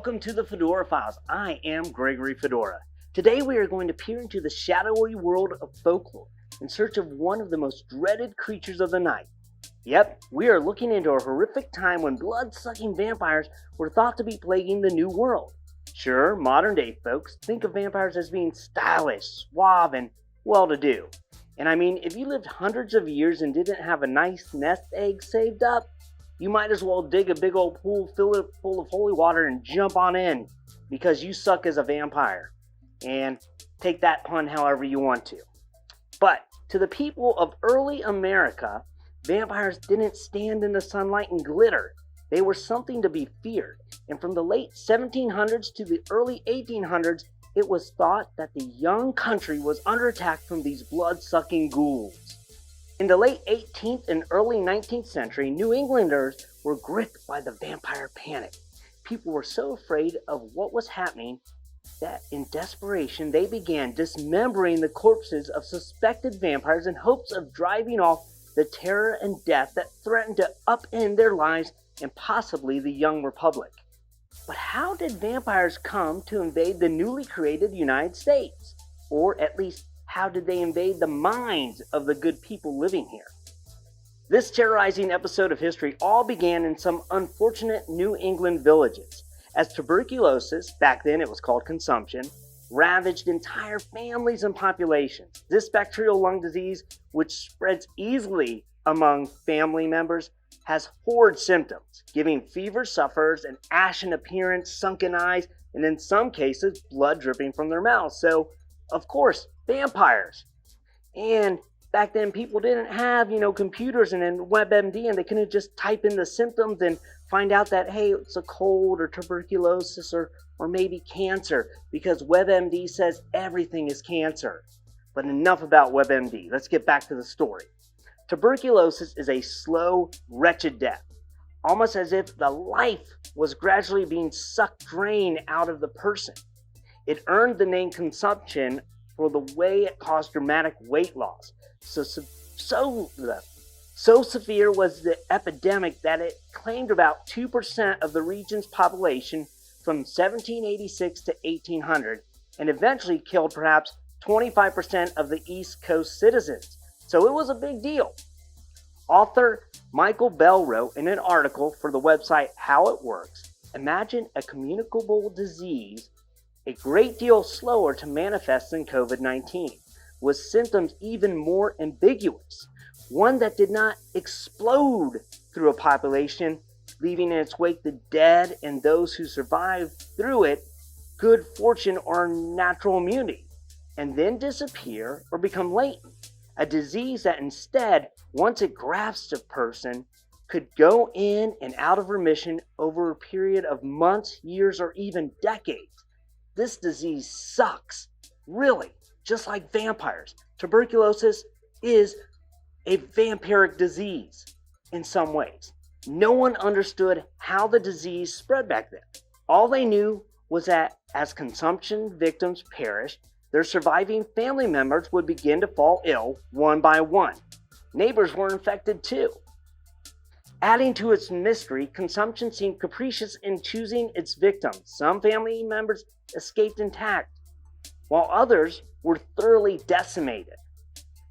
Welcome to the Fedora Files. I am Gregory Fedora. Today we are going to peer into the shadowy world of folklore in search of one of the most dreaded creatures of the night. Yep, we are looking into a horrific time when blood-sucking vampires were thought to be plaguing the New World. Sure, modern-day folks think of vampires as being stylish, suave, and well-to-do. And I mean, if you lived hundreds of years and didn't have a nice nest egg saved up, you might as well dig a big old pool, fill it full of holy water, and jump on in because you suck as a vampire. And take that pun however you want to. But to the people of early America, vampires didn't stand in the sunlight and glitter. They were something to be feared. And from the late 1700s to the early 1800s, it was thought that the young country was under attack from these blood-sucking ghouls. In the late 18th and early 19th century, New Englanders were gripped by the vampire panic. People were so afraid of what was happening that in desperation they began dismembering the corpses of suspected vampires in hopes of driving off the terror and death that threatened to upend their lives and possibly the young republic. But how did vampires come to invade the newly created United States? Or at least, how did they invade the minds of the good people living here? This terrorizing episode of history all began in some unfortunate New England villages, as tuberculosis, back then it was called consumption, ravaged entire families and populations. This bacterial lung disease, which spreads easily among family members, has horrid symptoms, giving fever sufferers an ashen appearance, sunken eyes, and in some cases, blood dripping from their mouths. So, of course, vampires. And back then, people didn't have, computers and WebMD, and they couldn't just type in the symptoms and find out that, hey, it's a cold or tuberculosis or maybe cancer, because WebMD says everything is cancer. But enough about WebMD. Let's get back to the story. Tuberculosis is a slow, wretched death, almost as if the life was gradually being sucked drained out of the person. It earned the name consumption for the way it caused dramatic weight loss. So severe was the epidemic that it claimed about 2% of the region's population from 1786 to 1800, and eventually killed perhaps 25% of the East Coast citizens. So it was a big deal. Author Michael Bell wrote in an article for the website How It Works, imagine a communicable disease a great deal slower to manifest than COVID-19, with symptoms even more ambiguous, one that did not explode through a population, leaving in its wake the dead and those who survived through it good fortune or natural immunity, and then disappear or become latent. A disease that instead, once it grasps a person, could go in and out of remission over a period of months, years, or even decades. This disease sucks, really, just like vampires. Tuberculosis is a vampiric disease in some ways. No one understood how the disease spread back then. All they knew was that as consumption victims perished, their surviving family members would begin to fall ill one by one. Neighbors were infected too. Adding to its mystery, consumption seemed capricious in choosing its victims. Some family members escaped intact, while others were thoroughly decimated.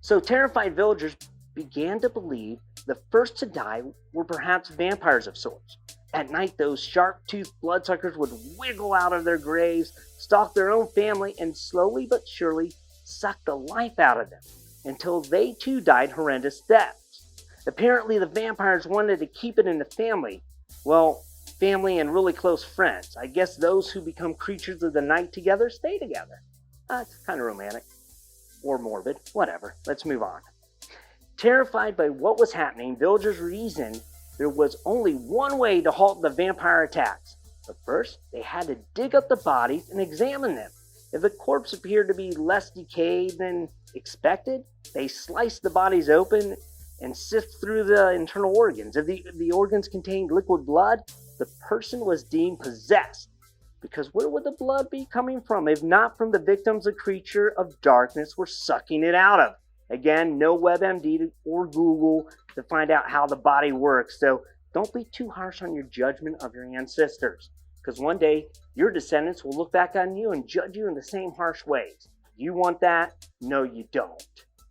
So terrified villagers began to believe the first to die were perhaps vampires of sorts. At night, those sharp-toothed bloodsuckers would wiggle out of their graves, stalk their own family, and slowly but surely suck the life out of them, until they too died horrendous deaths. Apparently, the vampires wanted to keep it in the family. Well, family and really close friends. I guess those who become creatures of the night together stay together. It's kind of romantic. Or morbid. Whatever. Let's move on. Terrified by what was happening, villagers reasoned there was only one way to halt the vampire attacks. But first, they had to dig up the bodies and examine them. If the corpse appeared to be less decayed than expected, they sliced the bodies open and sift through the internal organs. If the organs contained liquid blood, the person was deemed possessed. Because where would the blood be coming from, if not from the victims the creature of darkness were sucking it out of? Again, no WebMD or Google to find out how the body works, so don't be too harsh on your judgment of your ancestors. because one day your descendants will look back on you and judge you in the same harsh ways. You want that? No, you don't.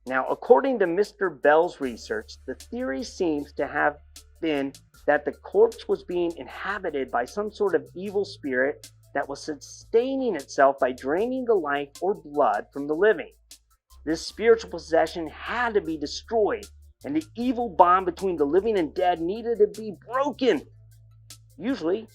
Now, according to Mr. Bell's research, the theory seems to have been that the corpse was being inhabited by some sort of evil spirit that was sustaining itself by draining the life or blood from the living. This spiritual possession had to be destroyed, and the evil bond between the living and dead needed to be broken, usually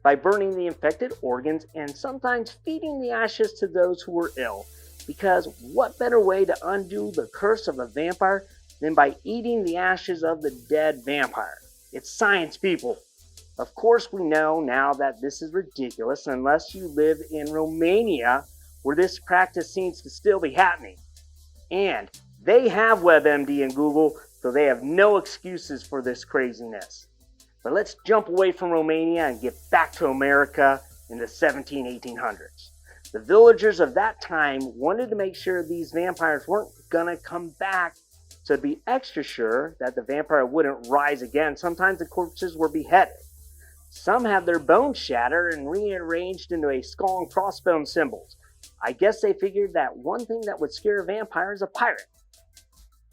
by burning the infected organs and sometimes feeding the ashes to those who were ill. Because what better way to undo the curse of a vampire than by eating the ashes of the dead vampire? It's science, people. Of course, we know now that this is ridiculous unless you live in Romania, where this practice seems to still be happening. And they have WebMD and Google, so they have no excuses for this craziness. But let's jump away from Romania and get back to America in the 1800s. The villagers of that time wanted to make sure these vampires weren't gonna come back, so to be extra sure that the vampire wouldn't rise again, sometimes the corpses were beheaded. Some had their bones shattered and rearranged into a skull and crossbone symbols. I guess they figured that one thing that would scare a vampire is a pirate.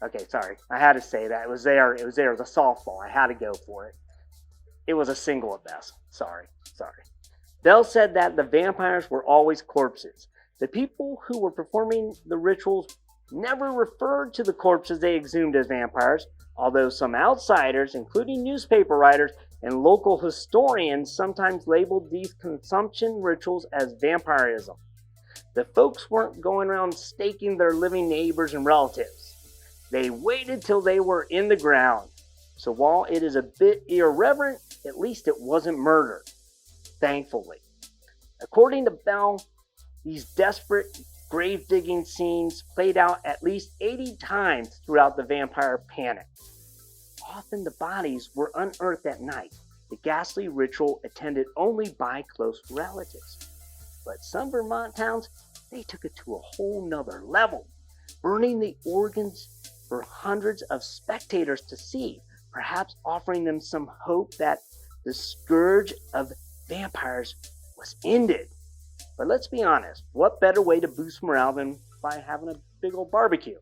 Okay, sorry, I had to say that. It was there, it was a softball. I had to go for it. It was a single at best. Sorry. Bell said that the vampires were always corpses. The people who were performing the rituals never referred to the corpses they exhumed as vampires, although some outsiders, including newspaper writers and local historians, sometimes labeled these consumption rituals as vampirism. The folks weren't going around staking their living neighbors and relatives. They waited till they were in the ground. So while it is a bit irreverent, at least it wasn't murder. Thankfully. According to Bell, these desperate grave-digging scenes played out at least 80 times throughout the vampire panic. Often the bodies were unearthed at night, the ghastly ritual attended only by close relatives. But some Vermont towns, they took it to a whole nother level, burning the organs for hundreds of spectators to see, perhaps offering them some hope that the scourge of vampires was ended. But let's be honest, what better way to boost morale than by having a big old barbecue?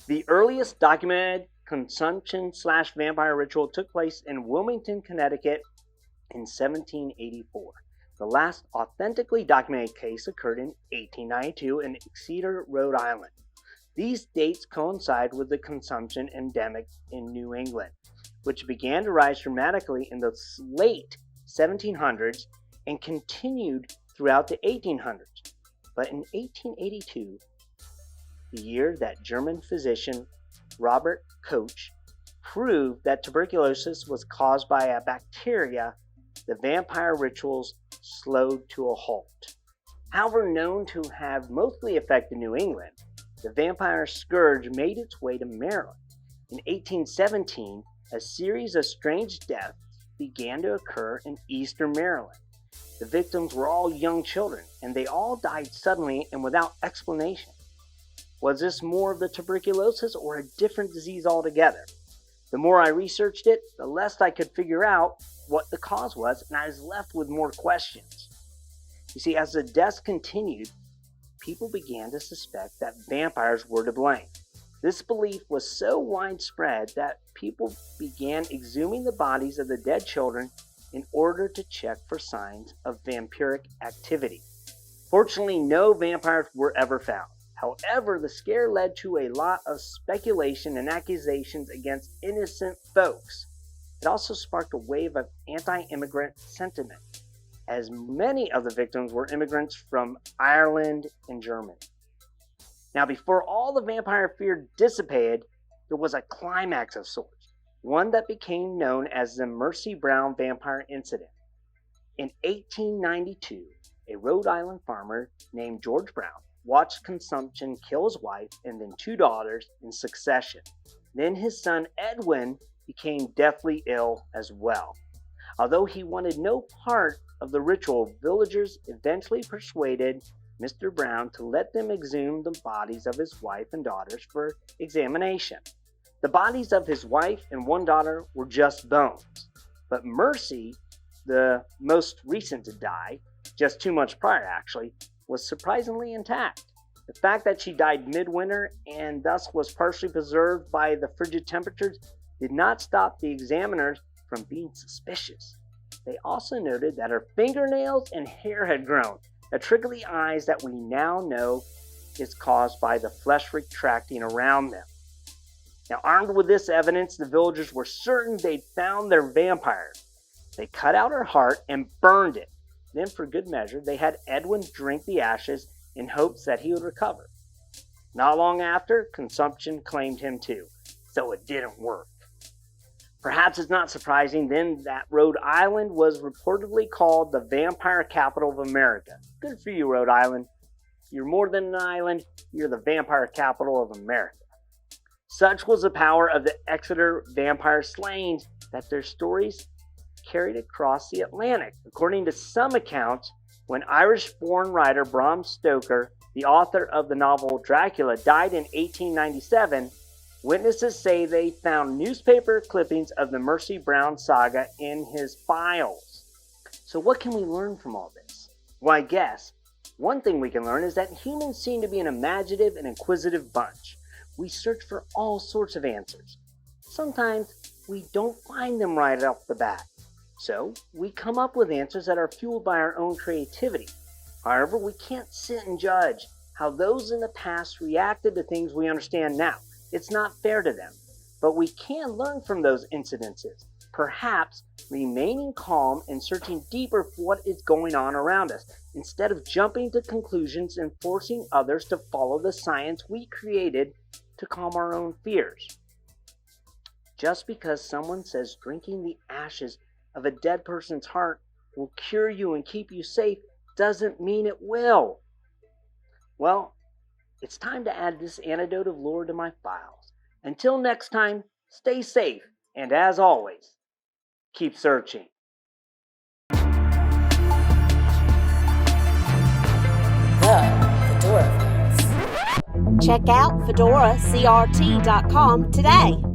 The earliest documented consumption/vampire ritual took place in Wilmington, Connecticut in 1784. The last authentically documented case occurred in 1892 in Exeter, Rhode Island. These dates coincide with the consumption endemic in New England, which began to rise dramatically in the late 1700s and continued throughout the 1800s. But in 1882, the year that German physician Robert Koch proved that tuberculosis was caused by a bacteria, the vampire rituals slowed to a halt. However, known to have mostly affected New England, the vampire scourge made its way to Maryland. In 1817, a series of strange deaths began to occur in eastern Maryland. The victims were all young children, and they all died suddenly and without explanation. Was this more of the tuberculosis or a different disease altogether? The more I researched it, the less I could figure out what the cause was, and I was left with more questions. You see, as the deaths continued, people began to suspect that vampires were to blame. This belief was so widespread that people began exhuming the bodies of the dead children in order to check for signs of vampiric activity. Fortunately, no vampires were ever found. However, the scare led to a lot of speculation and accusations against innocent folks. It also sparked a wave of anti-immigrant sentiment, as many of the victims were immigrants from Ireland and Germany. Now, before all the vampire fear dissipated, there was a climax of sorts, one that became known as the Mercy Brown vampire incident. In 1892, a Rhode Island farmer named George Brown watched consumption kill his wife and then 2 daughters in succession. Then his son Edwin became deathly ill as well. Although he wanted no part of the ritual, villagers eventually persuaded Mr. Brown to let them exhume the bodies of his wife and daughters for examination. The bodies of his wife and 1 daughter were just bones. But Mercy, the most recent to die, just 2 months prior actually, was surprisingly intact. The fact that she died midwinter and thus was partially preserved by the frigid temperatures did not stop the examiners from being suspicious. They also noted that her fingernails and hair had grown, the trickly eyes that we now know is caused by the flesh retracting around them. Now, armed with this evidence, the villagers were certain they'd found their vampire. They cut out her heart and burned it. Then, for good measure, they had Edwin drink the ashes in hopes that he would recover. Not long after, consumption claimed him too, so it didn't work. Perhaps it's not surprising then that Rhode Island was reportedly called the vampire capital of America. Good for you, Rhode Island. You're more than an island, you're the vampire capital of America. Such was the power of the Exeter vampire slayings that their stories carried across the Atlantic. According to some accounts, when Irish-born writer Bram Stoker, the author of the novel Dracula, died in 1897, witnesses say they found newspaper clippings of the Mercy Brown saga in his files. So what can we learn from all this? Well, I guess one thing we can learn is that humans seem to be an imaginative and inquisitive bunch. We search for all sorts of answers. Sometimes we don't find them right off the bat. So we come up with answers that are fueled by our own creativity. However, we can't sit and judge how those in the past reacted to things we understand now. It's not fair to them. But we can learn from those incidences, perhaps remaining calm and searching deeper for what is going on around us, instead of jumping to conclusions and forcing others to follow the science we created to calm our own fears. Just because someone says drinking the ashes of a dead person's heart will cure you and keep you safe doesn't mean it will. Well, it's time to add this antidote of lore to my files. Until next time, stay safe, and as always, keep searching. Check out fedoracrt.com today.